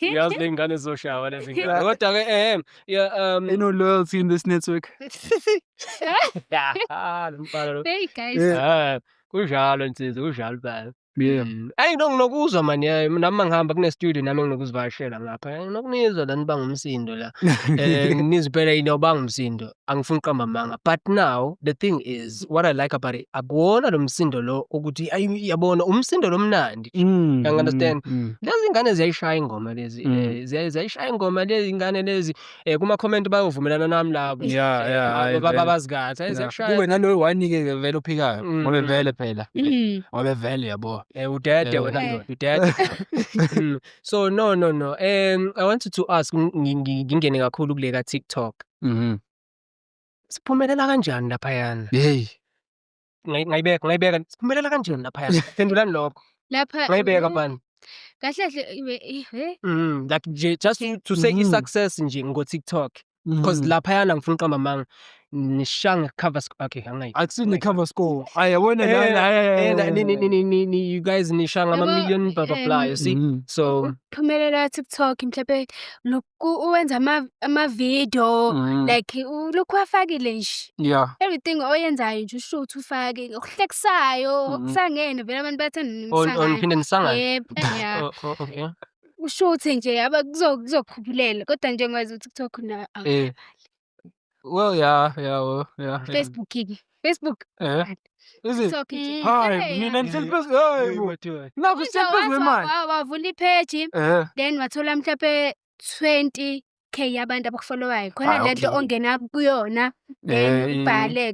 Yazi lengane zoshawa lezi ngane. Kodwa ke Ain't no loyalty in this network. Hey guys. Kunjalo nsizwa kunjalo baba. Yeah. Ayi nginokuzwa mani nami ngihamba kune studio nami nginokuzivakashela ngapha. Nginokunizwa la niba ngumsindo la. Nginizwa phela inoba ngumsindo. Angifuni uqamba amanga. But now the thing is what I like about it akuwona lo msindo lo ukuthi yabona umsindo lo mnandi. You understand? Lezi ngane ziyayishaya ingoma lezi. Ziyayishaya ingoma lezi ngane lezi kuma comment bayovumelana nami labo. Yeah. Babazikatha ziyashaya. Kube nalo wanike vele ophikayo. Ngobe vele phela. Ngobe vele yabo. Udede wena udede. So no. I wanted to ask ngingene kakhulu kuleka TikTok. Siphumelela kanjani lapha yana? Hey. Ngayibeka siphumelela kanjani lapha yana? Phendulani lokho. Lapha Ngayibeka bani? Kahle Like just to say is success nje ngo TikTok. Because lapha yana ngifuna uqamba amanga. Nishanga cover score. Okay, angayi. Akusini cover score. Ayabona you guys nishanga ama million blah blah blah, you see? So phumelela TikTok mhlawumbe lokhu uwenza ama video like lokhu afakile nje. Yeah. Everything oyenzayo nje ushoot ufake okuhlekisayo kusangene vele abantu bathanda on phinde nisanga. Yebo. Yeah. Okay. Ushoot nje yaba kuzokhuphulela kodwa nje ngwazi uTikTok na. Well, yeah. Facebook. Is it? TikTok nje. Hi, mina ngiselfes. Hey. Naku selfes man. Wavula ipage then wathola mhlawumbe 20K yabantu abakufollowayo khona lento ongena kuyona ubhale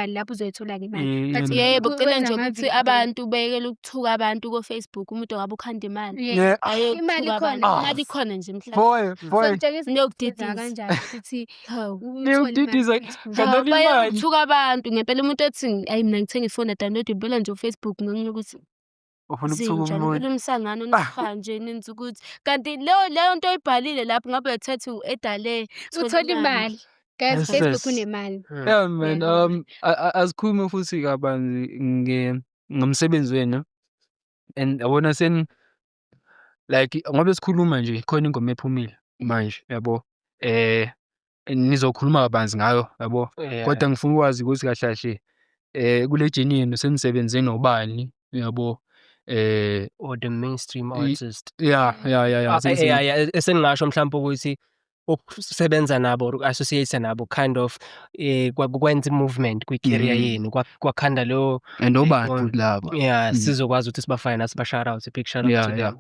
lapho uzoyithola ke imali. But yebo kucela nje ukuthi abantu bekele ukuthuka abantu ko Facebook umuntu ngabe ukhanda imali. Imali khona. Imali khona nje mhlawumbe. Boy. Nokudidisa kanjani ukuthi Niyudidisa kanjani imali? Bayakuthuka abantu ngempela umuntu ethi ayi mina ngithenga ifoni download impela nje Facebook ngenxa ukuthi ufuna ukuthuka umuntu. Umsangano nje nenza ukuthi kanti leyo nto oyibhalile lapho ngabe uyathatha edale uthola imali. Guys, Facebook unemali. Yeah man, asikhulume futhi kabanzi ngomsebenzi wenu. And yabona like ngoba sikhuluma nje khona ingoma ephumile manje yabo. Nizokhuluma kabanzi ngayo yabo. Kodwa ngifuna ukwazi ukuthi kahle kule journey yenu senisebenze nobani yabo. Or the mainstream artist. Yeah. Esengasho mhlawumbe ukuthi ukusebenza nabo associate nabo kind of kwenza movement kwi-career yenu kwakhanda lo nobani labo. Yeah, sizokwazi ukuthi sibafane nasiba shout out big shout out to them.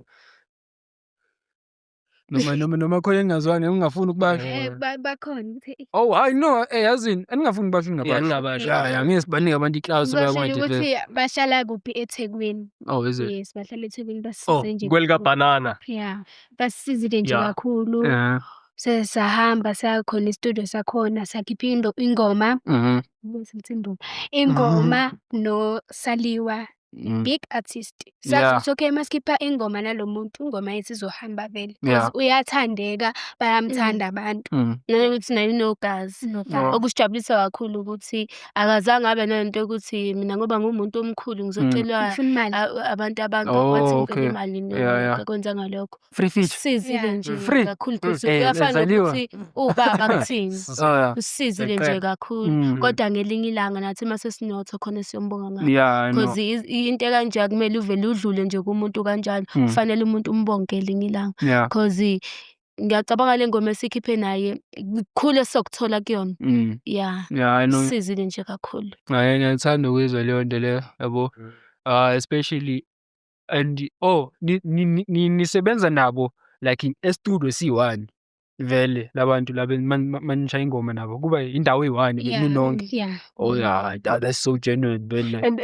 Noma khona engazwani ngingafuni ukubasha. Bakhona ukuthi I know yazini engingafuni ukubasha ngingabasha. Yeah, ngesibanika abantu iclass bayakwazi ukuthi bashala kuphi eThekwini. Oh is it? Yes, bahlala eThekwini basize nje. Kwelika banana. Yeah. Basizile nje kakhulu. Yeah. Sahamba sakhona istudio sakhona sakhipha ingoma. Ingoma no Saliwa. Big artist. Okay maskipha ingoma nalomuntu ingoma yethi izohamba vele. Because uyathandeka bayamthanda abantu. Nanokuthi nayo inogazi. Okusijabulisa kakhulu ukuthi akazange abe nento ukuthi mina ngoba ngumuntu omkhulu ngizocela abantu bathi imali ngakwenza ngalokho. Free feature. Sizile nje kakhulu ukuthi uyafana ukuthi ubaba kuthini. Usizile nje kakhulu. Kodwa ngelinye ilanga nathi mase sinotho khona siyombonga ngakho. Yeah, because into kanje akumele uvele udlule nje kumuntu kanjalo. Kufanele umuntu umbonge ngelinye ilanga. Because ngiyacabanga le ngoma esikhiphe naye kukhulu sokuthola kuyona. Yeah, I know. Sizile nje kakhulu. Ngiyithanda ukuzwa leyo nto leyo yabo. Especially and nisebenza nabo like in studio C1 vele labantu laba manishaya ingoma nabo kuba indawo eyi1 ninonke. Oh yeah, that's so genuine vele. And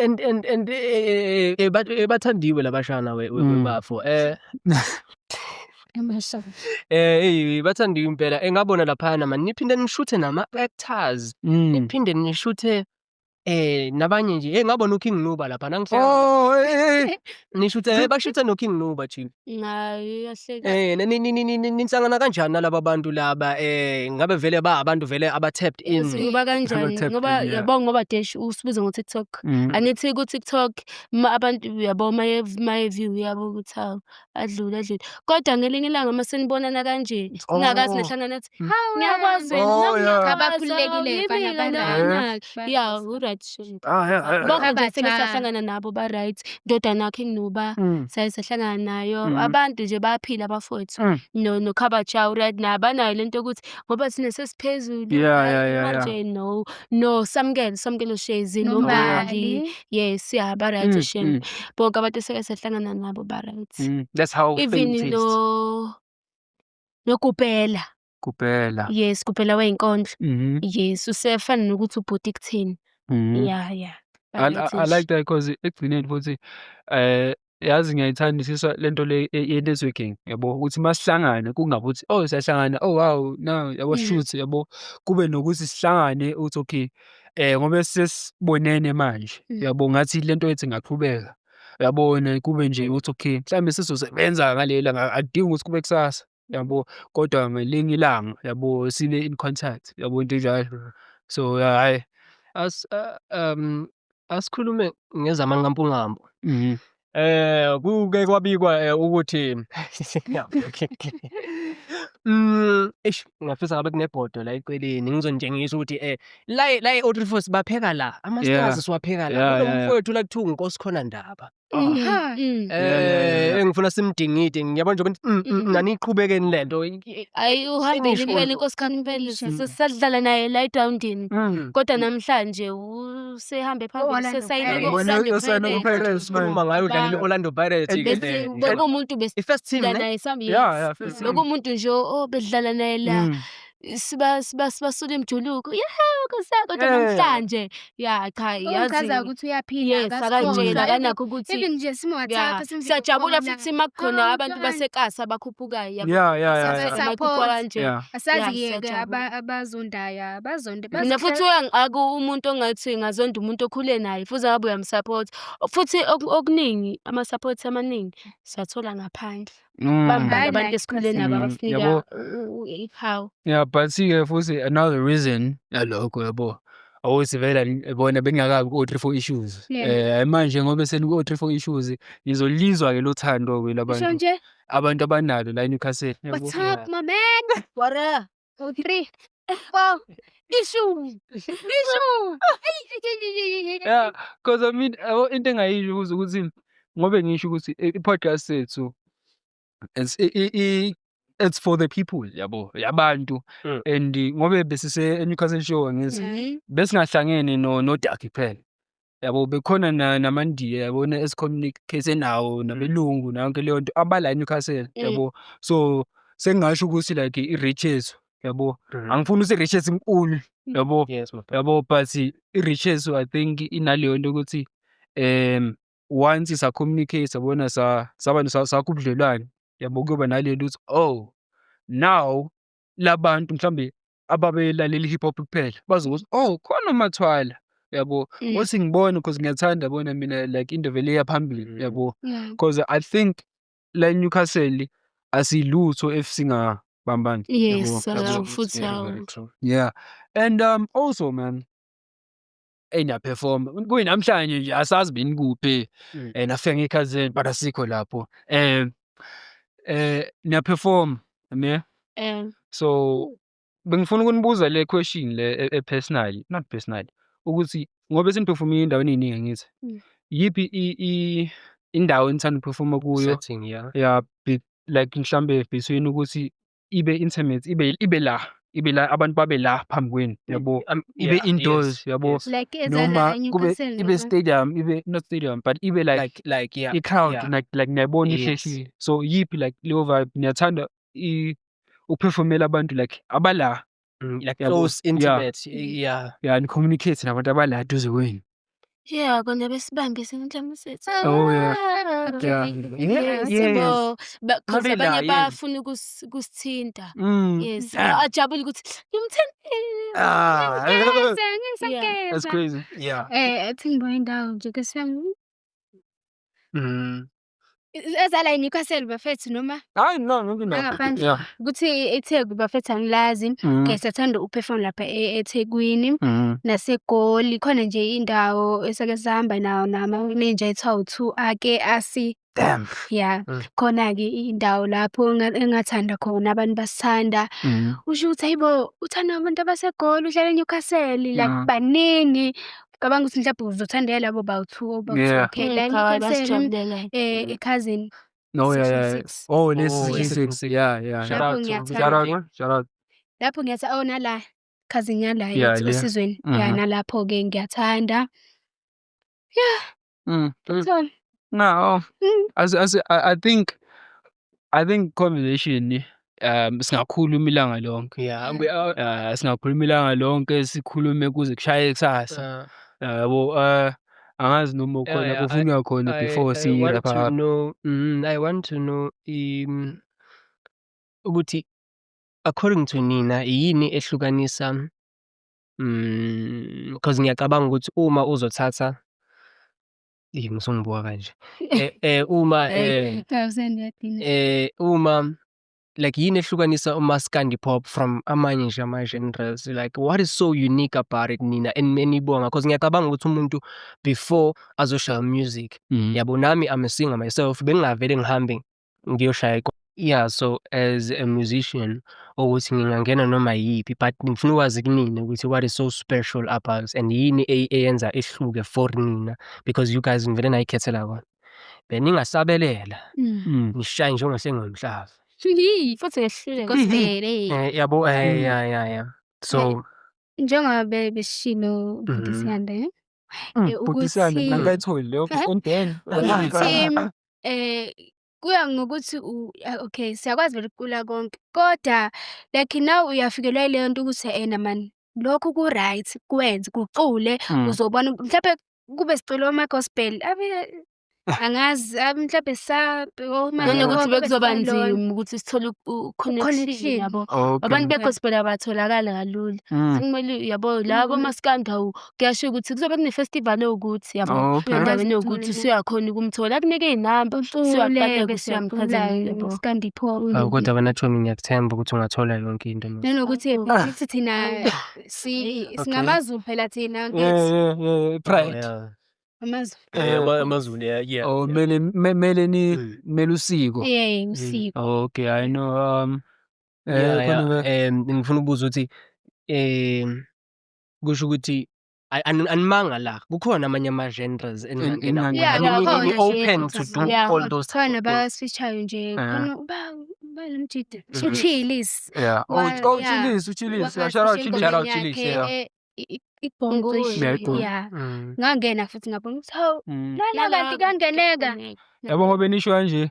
bathandiwe labashana webafo Bathanda impela engabona laphana man niphinde nishuthe nama-actors niphinde nishuthe nabanye nje ngabona uKing Nuba lapha nishuthe bashuthe noKing Nuba chief nihlangana kanjani nalaba bantu laba ngabe vele ba abantu vele aba-tapped in ngoba kanjani ngoba yabonga ngoba dash usibuze ngo-TikTok angithi ku-TikTok abantu yabo maye-view yabo ukuthi hawu adlule kodwa ngelinye ilanga uma senibonana kanje ngingakazi nehlangana nathi ngiyakwazi abakhululekile ya right bonke nje sesahlangana nabo ba-right ndodana King Nuba sahlangana nayo abantu nje bayaphila abafowethu noKhabaja right nabanayo lento yokuthi ngoba thina sesiphezulu manje no samkelo Shezi Nombali yes ba-right shem bonke abantu sesahlangana nabo ba-right that's how even noKupela yes Kupela wey'nkondlo yes usefana nokuthi ubhuti kuthini yeah I like that because ekugcineni futhi yazi ngiyayithandisisa lento le ye-networking yabo ukuthi masihlangane kungabi ukuthi siyahlangana wow no yabo shoot yabo kube nokuthi sihlangane uthi okay ngoba sesibonene manje yabo ngathi lento yethu ingaqhubeka yabona kube nje uthi okay mhlawumbe sizosebenza ngalela adingi ukuthi kube kusasa yabo kodwa ngelinye ilanga yabo sibe in contact yabo into enjalo so hayi asikhulume ngezamanye ngampungampo kuke kwabikwa ukuthi ngafisa ngabe kunebhodo la eceleni ngizonitshengisa ukuthi la e-Old Force bapheka la ama-stars siwapheka la umfowethu la kuthiwa uNkosikhona Ndaba engifuna simdingide ngiyabona nje naniqhubekeni lento ayi uhambile impela inkosikazi impela sisadlala naye la eGroundini kodwa namhlanje usehambe phambili sesayinoma ngayo udlalela i-Orlando Pirates umuntu i-first team naye umuntu nje bedlala naye la sibasula emjuluko kodwa namhlanje cha yazi ukuthi uyaphila akanakho ukuthi even nje simu-WhatsApp siyajabula futhi makukhona abantu basekasa abakhuphukayo amakhuphuka kanje asazi-ke abazondayo mina futhi umuntu ongathi ngazonda umuntu okhule naye futhi ngabe uyamsupport futhi okuningi ama-support amaningi siyathola ngaphandle abantu esikhule nabo abafika how but futhi another reason yalokho yabo awuthi vele bona bengingakabi ku-O34 issues manje ngoba seniku-O34 issues ngizolizwa-ke lo thando-ke labantu abantu abanalo la eNewcastle what's up my man wara 3 4 issue yeah because I mean into engayisho ukuthi ngobe ngisho ukuthi i-podcast sethu it's for the people yabo yabantu and ngobe besise eNewcastle show ngithi besingahlangene no Ducky phela yabo bekhona namandiya yabona esicommunicate nawo nabelungu nanke leyo nto abala eNewcastle yabo so sengingasho ukuthi like i-riches yabo angifuni ukuthi i-riches inkulu yabo but i-riches I think inaleyo nto ukuthi once sa communicate sabona sakubudlelwane yabo kuyoba nale luthi now labantu mhlambe ababelalela hip hop kuphela bazokuthi khona uMathwala yabo othi ngibone because ngiyathanda yabona mina like into vele yaphambili yabo because I think la Newcastle asilutho efsingabambani yes futhi yeah and also man perform kuyinamhlanje nje asazi bini kuphi nafika ngekhazeni but asikho lapho niya perform ne so bengifuna ukunibuza le question le personally not personally ukuthi ngoba seniperformile endaweni eziningi ngithi yipi indawo enithanda ukuperforma kuyo yeah like mhlambe between ukuthi ibe intimate ibe la abantu babe la phambi kwenu yabo ibe indoors yabo noma kube ibe stadium ibe not stadium but ibe like yeah i-crowd like niyabona ihleshile so yipi like leyo vibe niyathanda uperformela abantu like abala like close intimate yeah ni communicate nabantu abala duze kwenu Yeah, kona besibambe sinhlamba sethu. Oh yeah. Yebo, because Ngabela, abanye yeah. bafuna ukusithinta. Mm. Yes, Yeah. ajabule ukuthi ngimthintile. Ah, Ngiyasakeza. that's crazy. Yeah. Athi ngibuya indawo nje ke siyami. Mm. Ezala eNewcastle bafethu noma Hayi no, ngaphandle. Yeah. Ukuthi eTheku bafethu angilazi. Mm. Siyathanda uperform lapha eThekwini Mm. naseGoli. Khona nje indawo esake sahamba nawo ninja ethiwa u2 ake asi. Damn. Yeah. Mm. Khona-ke indawo lapho engathanda khona abantu basithanda. Mm. Usho ukuthi hayibo uthanda abantu abaseGoli uhlala eNewcastle like Mm. baningi. Cabanga ukuthi mhlawumbe uzothandela labo bawu2 Yeah. okay la eNewcastle cousin No, yeah. 616. Oh, this Oh, is 6. Yeah. Shout Lapho out to ngiyathanda. Shout out. Lapho ngiyathi nala cousin yala Yeah, yethu le. esizweni. Yeah, nalapho-ke ngiyathanda. Mm. That's all. No. Mm. I think conversation singakhuluma ilanga lonke. Yeah. Singakhuluma ilanga lonke sikhulume kuze kushaye kusasa. Yabo angazi noma khona Yeah, kufunwa khona before I want to lapha. know. I want to know ukuthi according to nina yini ehlukanisa because ngiyacabanga ukuthi uma uzothatha ngisungibuka kanje uma 1000 yadina. uma like yini ehlukanisa umaskandi pop from amanye nje ama-genres, like what is so unique about it nina enibonga? Because ngiyacabanga ukuthi umuntu before azoshaya music, yabo nami I'm a singer myself, bengingavele ngihambe ngiyoshaya so as a musician ukuthi ngingangena noma yiphi, but ngifuna ukwazi kunina ukuthi what is so special about and yini eyenza ehluke for nina, because you guys ngivele nayikhethela kona beningasabelela nishaye njengasengomhlaba. Futhi ngehlule Gospel. Yabo yeah. So Njengoba besishilo Bhutisiyanda Bhutisiyanda ukuthi ngangayitholi leyo on kuya ngokuthi okay siyakwazi vele ukucula konke kodwa like now uyafikelwa ile nto ukuthi ena man lokho ku right kwenze kucule uzobona mhlawumbe kube sicula ama gospel angazi mhlawumbe ukuthi bekuzoba nzima ukuthi sithole connection yabo. Abantu begospel abatholakala kalula. Sekumele yabo labo maskanda kuyasho ukuthi kuzobe kune-festival ukuthi yabo endaweni yokuthi usuyakhona ukumthola akunike iy'namba siyaqala kusiyamchazela yabo. Skandi pop. kodwa wena Tommy ngiyakuthemba ukuthi ungathola yonke into. Nanokuthi sithi thina singamaZulu phela thina Yeah, pride. amaZulu. AmaZulu, yeah. Oh, mele usiko. Yeah, usiko. Okay, I know. Ngifuna ukubuza ukuthi kusho ukuthi animanga la kukhona amanye ama-genres open to do all those Khona basifishayo nje khona balamjida Chillies. Yeah. Chillies. Shout out Chillies. Yeah. Ibhongo yeah. Ngangena futhi ngabona ukuthi hawu lana kanti kangeneka. Yabo ngoba nisho kanje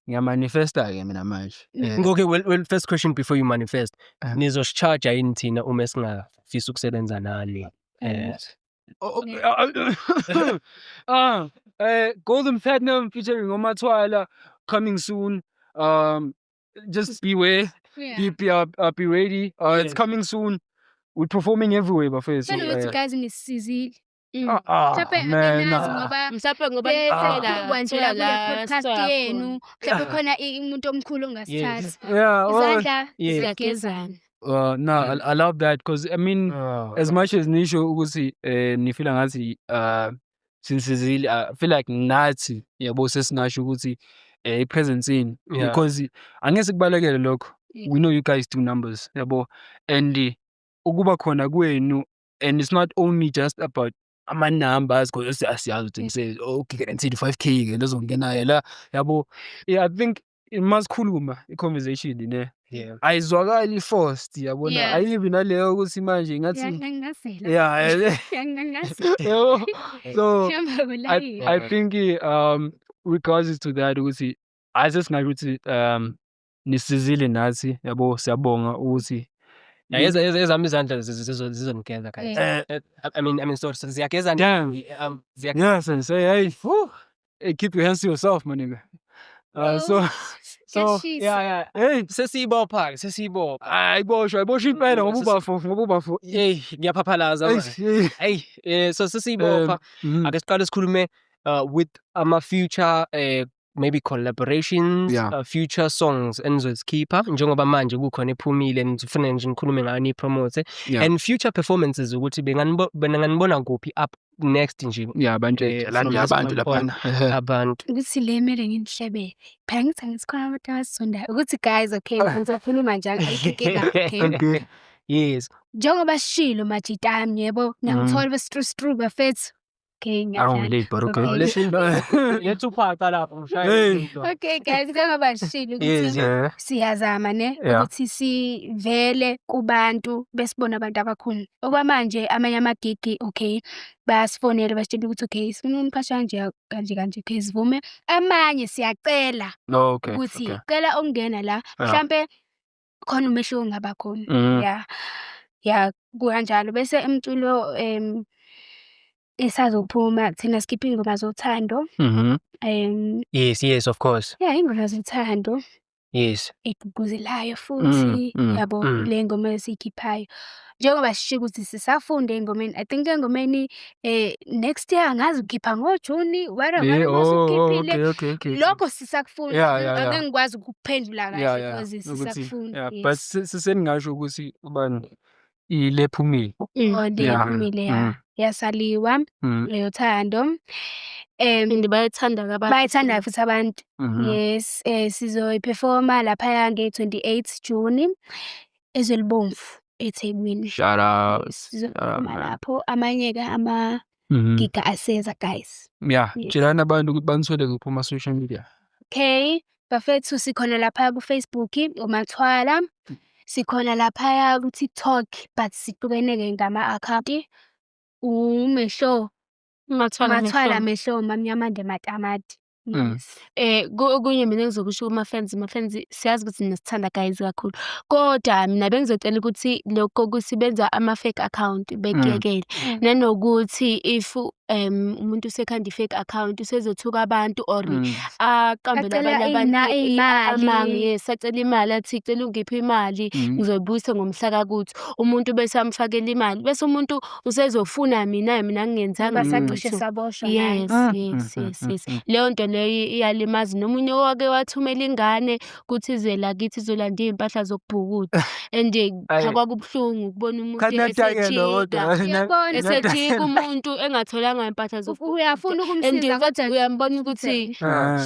ngiyamanifesta ke mina manje. Okay, well first question before you manifest, nizosicharge yini thina uma singafisa ukusebenza nani? Golden Platinum featuring Omatwala coming soon. Just beware. Be ready. It's coming soon. We're performing everywhere, but first. Ukuthi guys ngisizile. Man. Mhlawumbe ngoba Kwanjela kule podcast yenu mhlawumbe khona umuntu omkhulu ongasithatha. Yeah. Izandla ziyagezana. No, I love that because I mean, as much as nisho ukuthi nifila ngathi sinsizile, I feel like nathi yabo sesinasho ukuthi presence in because angeke kubalekele lokho. We know you guys do numbers yabo and ukuba khona kwenu, and it's not only just about ama-numbers because asiyazi ukuthi say okay guaranteed 5K ke lezongena la yabo. I think it must khuluma i-conversation ne. Yeah. Ayizwakali forced yabona ayibi naleyo ukuthi manje ngathi so I think regards to that ukuthi asesingathi nisizile nathi yabo siyabonga ukuthi ezami izandla zizonikeza guys. I mean so ziyageza Damn. ziyageza. Yeah, sensei. Hey, hey, keep your hands to yourself, my nigga. So Yeah. hey, Sesibopha. ayibosha impela ngoba bafo. Hey, ngiyaphaphalaza manje. Hey, so sesibopha. Ake siqale sikhulume with future maybe collaborations, future songs enizozikhipha njengoba manje kukhona ephumile nifuna nje nikhulume ngayo nipromote and future performances ukuthi benganibona kuphi up next nje. Yeah, abantu Abantu. Ukuthi le mele nginihlebele. Phela ngithi ngisikhona abantu abasondayo. Ukuthi guys, okay, ngizokhuluma njalo okay. Yes. Njengoba sishilo majitami yebo, ngiyangithola bestru bafethu. Okay, believe, but okay. Lethu phaka lapho mshayeli. Okay guys, njengoba sishilo ukuthi siyazama ne ukuthi sivele kubantu besibona abantu abakhulu. Okwamanje amanye amagigi okay bayasifonela basitshela ukuthi okay sifuna uniphasha kanje okay sivume. Amanye siyacela ukuthi cela ongena la mhlambe khona umehluko ongaba khona. Yeah kuyanjalo bese emculo esazophuma thina sikhipha ingoma zothando. Yes, of course. Yeah, ingoma zothando. Yes. Egqugquzelayo futhi yabo le ngoma esikhiphayo. Njengoba sisho ukuthi sisafunde engomeni, I think engomeni next year angazi ukhipha ngoJuni, whatever Okay. lokho sisakufunda. Yeah. Angeke ngikwazi ukuphendula kahle because sisakufunda. Yeah, but seningasho ukuthi ubani ilephumile. Lephumile yasaliwa leyothando. And bayithanda futhi abantu. Yes, sizoyiperforma lapha nge-28 June eZwelibomvu eThekwini. Shout out. Sizophuma lapho amanye-ke ama-giga aseza guys. Yeah, tshelani abantu ukuthi banithole kuphi kuma social media. Okay, bafethu sikhona lapha ku-Facebook uMathwala. Sikhona lapha ku-TikTok but sihlukene-ke ngama-account. Mathwala Mehlo Mamnyamande Matamati. Yes. Kunye mina ngizokusho kuma-fans siyazi ukuthi nesithanda guys kakhulu. Kodwa mina bengizocela ukuthi lokho kusibenza ama-fake account bekuyekele. Nanokuthi if umuntu usekhanda i-fake account usezothuka abantu or aqambe nabanye abantu yes acela imali athi cela ungiphe imali ngizoyibuyisa ngomhla kakuthi umuntu bese amfakela imali bese umuntu usezofuna mina ngingenzanga basacishe saboshwa. Yes. Leyo nto leyo iyalimaza nomunye wake wathumela ingane kuthi ize la kithi izolanda impahla zokubhukuda and kwakubuhlungu ukubona umuntu esejika umuntu engathola impahla uyafuna ukumsiza kodwa uyambona ukuthi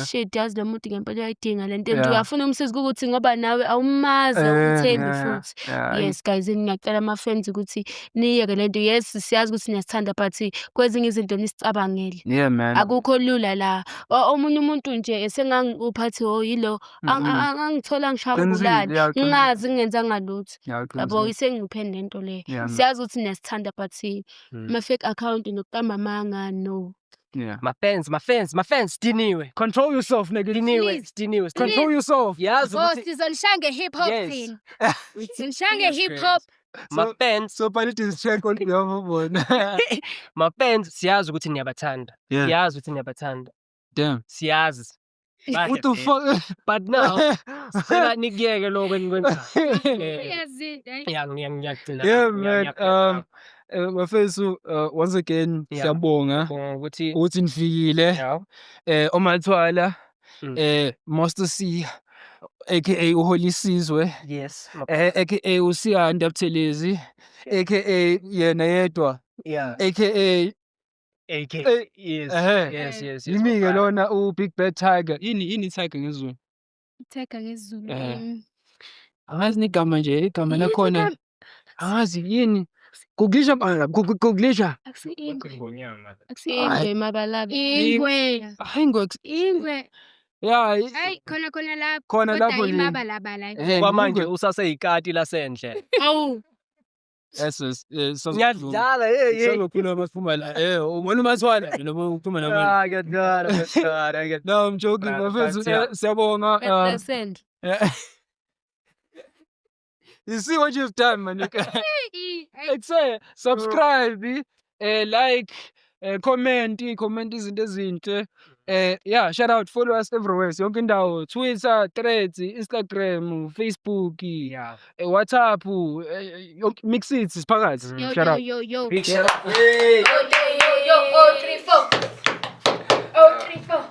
shit yazi lo muntu ngempela uyayidinga lento uyafuna umsiza ukuthi ngoba nawe awumazi awuthembi futhi. Yes guys, ngiyacela ama-friends ukuthi niyeke lento. Yes siyazi ukuthi niyasithanda but kwezinye izinto nisicabangele. Yeah man, akukho lula la. Omunye umuntu nje esenganguphathi yilo angithola ngishaya ubulali ngingazi ngenzanga lutho yabo isengiphe lento le. Siyazi ukuthi niyasithanda but ama-fake account nokuqamba amanga no. Yeah. My fans, diniwe. Control yourself, nigga. Diniwe. Control yourself. Yazi ukuthi sizonishanga hip hop thing. Sizonishanga hip hop. My fans, so politics check on your my fans siyazi ukuthi niyabathanda. Siyazi ukuthi niyabathanda. Damn. Siyazi. What the fuck? But now, sicela nikuyeke lokho enikwenza. Yeah man. Bafethu once again siyabonga ukuthi nifikile. Omathwala Master C aka uHoly Sizwe. Yes. Aka uSiyanda Buthelezi aka yena yedwa. Aka yes. Yimi-ke lona u-Big Bad Tiger. Yini Tiger ngesiZulu? Tiger ngesiZulu. Angazi igama lakhona. Angazi yini? Kuglisha kuglisha. Akusiyingwe mabalabi. Ingwe. Yeah. Hey, khona lapho. Khona lapho nje. Imabalabala. Kwamanje usaseyikati lasendle. Awu. Yes. Ngiyadala Sokuphuma masiphuma la. Ubona uMathwala noma uphuma nama. Ngiyadala. No, I'm joking. Bafethu siyabonga. You see what you've done, man. It's subscribe, like, comment izinto ezinhle. Yeah, shout out, follow us everywhere. Yonke indawo, Twitter, Threads, Instagram, Facebook, WhatsApp, mix it siphakathi. Shout out. Big shout out. Yo, 3, 4. 034.